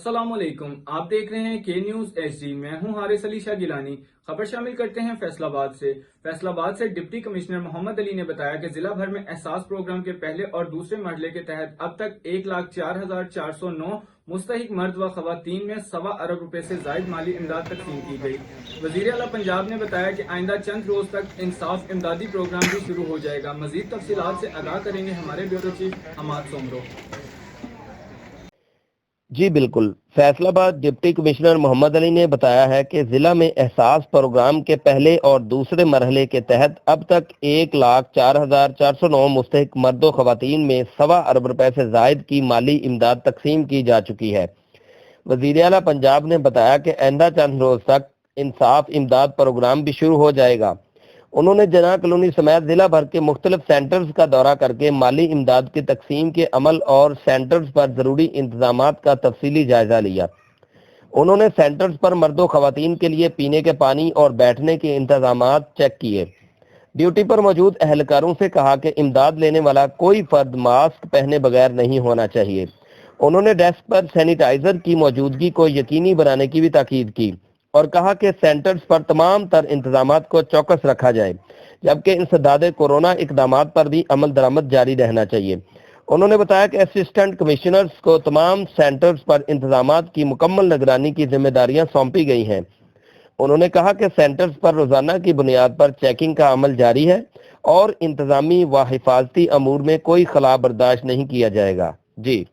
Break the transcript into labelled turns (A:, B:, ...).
A: अस्सलाम वालेकुम। आप देख रहे हैं के न्यूज एचडी। मैं हूं हारिस अली शाह गिलानी। खबर शामिल करते हैं फैसलाबाद से। फैसलाबाद से डिप्टी कमिश्नर मोहम्मद अली ने बताया कि जिला भर में एहसास प्रोग्राम के पहले और दूसरे मरहले के तहत अब तक 1,04,409 मुस्तहिक मर्द व खवातीन में 1.25 अरब रुपए से जायद माली इमदाद तकसीम की गई। वजीर आला पंजाब ने बताया कि आइंदा चंद रोज तक इंसाफ इमदादी प्रोग्राम भी शुरू हो जाएगा। मजीद तफसीलात से आगाह करेंगे हमारे ब्यूरो चीफ हमाद सोमरो।
B: जी बिल्कुल। फैसलाबाद डिप्टी कमिश्नर मोहम्मद अली ने बताया है कि जिला में एहसास प्रोग्राम के पहले और दूसरे मरहले के तहत अब तक 1,04,409 मुस्तहिक मर्दों खवातीन में 1.25 अरब रुपए से जायद की माली इमदाद तकसीम की जा चुकी है। वजीर आला पंजाब ने बताया कि आइंदा चंद रोज तक इंसाफ इमदाद प्रोग्राम भी शुरू हो जाएगा। उन्होंने जना कॉलोनी समेत जिला भर के मुख्तलिफ सेंटर्स का दौरा करके माली इमदाद की तकसीम के अमल और सेंटर्स पर जरूरी इंतजामात का तफसीली जायजा लिया। उन्होंने सेंटर्स पर मर्दों खवातीन के लिए पीने के पानी और बैठने के इंतजामात चेक किए। ड्यूटी पर मौजूद अहलकारों से कहा कि इमदाद लेने वाला कोई फर्द मास्क पहने बगैर नहीं होना चाहिए। उन्होंने डेस्क पर सैनिटाइजर की मौजूदगी को यकीनी बनाने की भी ताकीद की और कहा कि सेंटर्स पर तमाम तर इंतजामात को चौकस रखा जाए, जबकि इंसदाद कोरोना इकदामात पर भी अमल दरामद जारी रहना चाहिए। उन्होंने बताया कि असिस्टेंट कमिश्नर्स को तमाम सेंटर्स पर इंतजामात की मुकम्मल निगरानी की जिम्मेदारियां सौंपी गई हैं। उन्होंने कहा कि सेंटर्स पर रोजाना की बुनियाद पर चेकिंग का अमल जारी है और इंतजामी व हिफाजती अमूर में कोई खला बर्दाश्त नहीं किया जाएगा। जी।